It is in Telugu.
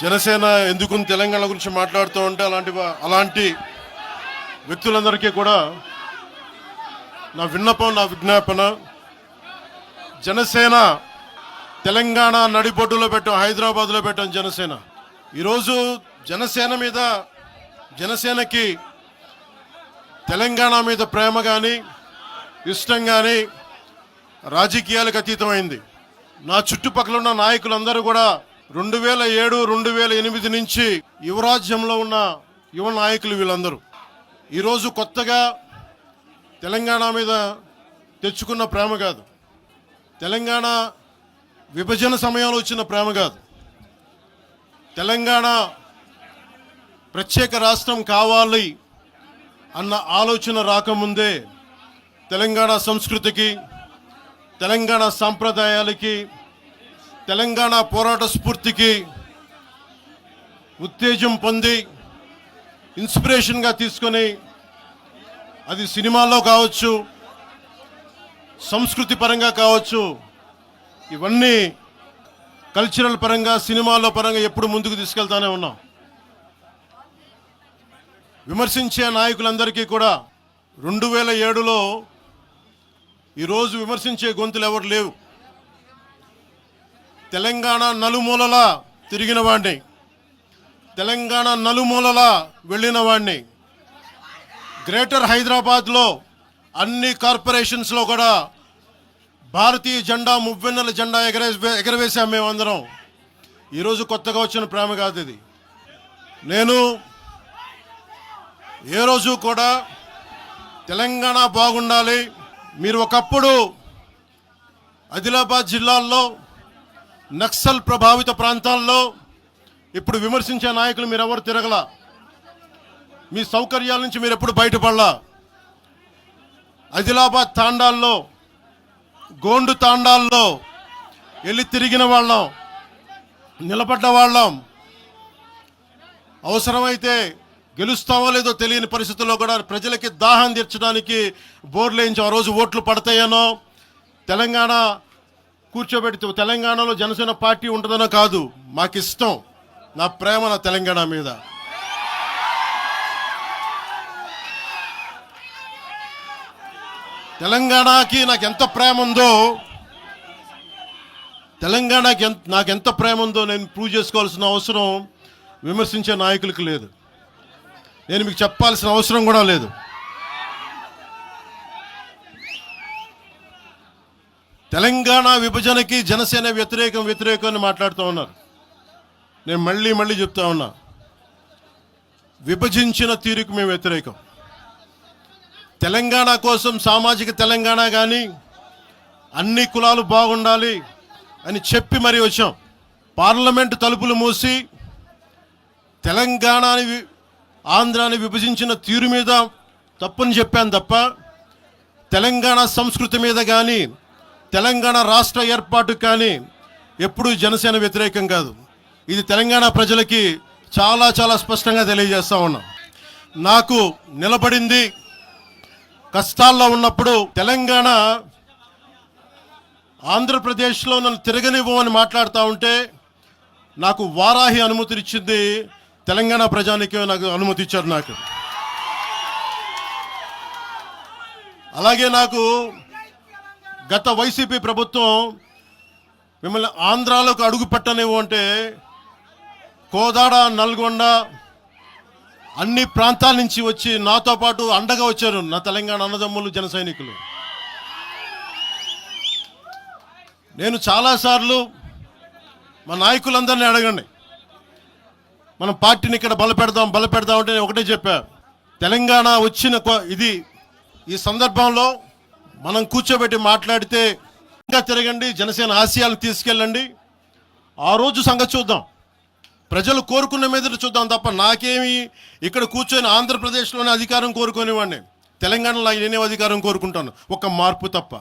జనసేన ఎందుకు తెలంగాణ గురించి మాట్లాడుతూ ఉంటే అలాంటి వ్యక్తులందరికీ కూడా నా విన్నపం, నా విజ్ఞాపన, జనసేన తెలంగాణ నడిబొడ్డులో పెట్టాం, హైదరాబాద్లో పెట్టాం జనసేన. ఈరోజు జనసేనకి తెలంగాణ మీద ప్రేమ కానీ ఇష్టం కానీ రాజకీయాలకు అతీతమైంది. నా చుట్టుపక్కల ఉన్న నాయకులందరూ కూడా 2007, 2008 నుంచి యువరాజ్యంలో ఉన్న యువ నాయకులు వీళ్ళందరూ. ఈరోజు కొత్తగా తెలంగాణ మీద తెచ్చుకున్న ప్రేమ కాదు, తెలంగాణ విభజన సమయంలో వచ్చిన ప్రేమ కాదు, తెలంగాణ ప్రత్యేక రాష్ట్రం కావాలి అన్న ఆలోచన రాకముందే తెలంగాణ సంస్కృతికి, తెలంగాణ సాంప్రదాయాలకి, తెలంగాణ పోరాట స్ఫూర్తికి ఉత్తేజం పొంది ఇన్స్పిరేషన్గా తీసుకొని, అది సినిమాల్లో కావచ్చు, సంస్కృతి పరంగా కావచ్చు, ఇవన్నీ కల్చరల్ పరంగా, సినిమాల పరంగా ఎప్పుడు ముందుకు తీసుకెళ్తానే ఉన్నాం. విమర్శించే నాయకులందరికీ కూడా 2007లో ఈరోజు విమర్శించే గొంతులు ఎవరు లేవు. తెలంగాణ నలుమూలలా తిరిగిన వాడిని, తెలంగాణ నలుమూలలా వెళ్ళిన వాడిని, గ్రేటర్ హైదరాబాద్లో అన్ని కార్పొరేషన్స్లో కూడా భారతీయ జెండా, మువ్వెన్నెల జెండా ఎగరవేశాం మేమందరం. ఈరోజు కొత్తగా వచ్చిన ప్రేమ కాదు ఇది. నేను ఏ రోజు కూడా తెలంగాణ బాగుండాలి, మీరు ఒకప్పుడు ఆదిలాబాద్ జిల్లాల్లో నక్సల్ ప్రభావిత ప్రాంతాల్లో ఇప్పుడు విమర్శించే నాయకులు మీరెవరు తిరగల, మీ సౌకర్యాల నుంచి మీరు ఎప్పుడు బయటపడలా. ఆదిలాబాద్ తాండాల్లో, గోండు తాండాల్లో వెళ్ళి తిరిగిన వాళ్ళం, నిలబడ్డ వాళ్ళం. అవసరమైతే గెలుస్తామో లేదో తెలియని పరిస్థితుల్లో కూడా ప్రజలకి దాహం తీర్చడానికి బోర్లు వేయించాం. ఆ రోజు ఓట్లు పడతాయనో, తెలంగాణ కూర్చోబెడితే తెలంగాణలో జనసేన పార్టీ ఉంటుందనో కాదు, మాకు ఇష్టం, నా ప్రేమ నా తెలంగాణ మీద. తెలంగాణకి నాకు ఎంత ప్రేమ ఉందో, తెలంగాణకి నాకెంత ప్రేమ ఉందో నేను ప్రూవ్ చేసుకోవాల్సిన అవసరం విమర్శించే నాయకులకు లేదు. నేను మీకు చెప్పాల్సిన అవసరం కూడా లేదు. తెలంగాణ విభజనకి జనసేన వ్యతిరేకం అని మాట్లాడుతూ ఉన్నారు. నేను మళ్ళీ చెప్తా ఉన్నా, విభజించిన తీరుకు మేము వ్యతిరేకం. తెలంగాణ కోసం, సామాజిక తెలంగాణ కానీ అన్ని కులాలు బాగుండాలి అని చెప్పి మరీ వచ్చాం. పార్లమెంటు తలుపులు మూసి తెలంగాణని, ఆంధ్రాని విభజించిన తీరు మీద తప్పుని చెప్పాను తప్ప, తెలంగాణ సంస్కృతి మీద కానీ, తెలంగాణ రాష్ట్ర ఏర్పాటు కానీ ఎప్పుడూ జనసేన వ్యతిరేకం కాదు. ఇది తెలంగాణ ప్రజలకి చాలా స్పష్టంగా తెలియజేస్తా ఉన్నాం. నాకు నిలబడింది కష్టాల్లో ఉన్నప్పుడు. తెలంగాణ ఆంధ్రప్రదేశ్లో నన్ను తిరగనివ్వమని మాట్లాడుతూ ఉంటే నాకు వారాహి అనుమతి ఇచ్చింది తెలంగాణ ప్రజానికి, నాకు అనుమతి ఇచ్చారు నాకు. అలాగే నాకు గత వైసీపీ ప్రభుత్వం మిమ్మల్ని ఆంధ్రాలోకి అడుగు పెట్టనివ్వు అంటే కోదాడ, నల్గొండ అన్ని ప్రాంతాల నుంచి వచ్చి నాతో పాటు అండగా వచ్చారు నా తెలంగాణ అన్నదమ్ములు, జన సైనికులు. నేను చాలాసార్లు మా నాయకులందరినీ అడగండి, మనం పార్టీని ఇక్కడ బలపెడదాం అంటే నేను ఒకటే చెప్పా, తెలంగాణ వచ్చిన ఈ సందర్భంలో మనం కూర్చోబెట్టి మాట్లాడితే ఇంకా తిరగండి, జనసేన ఆశయాలను తీసుకెళ్ళండి, ఆ రోజు సంగతి చూద్దాం, ప్రజలు కోరుకున్న మీద చూద్దాం తప్ప నాకేమి ఇక్కడ కూర్చొని ఆంధ్రప్రదేశ్లోనే అధికారం కోరుకునేవాడిని, తెలంగాణలో నేనే అధికారం కోరుకుంటాను, ఒక మార్పు తప్ప.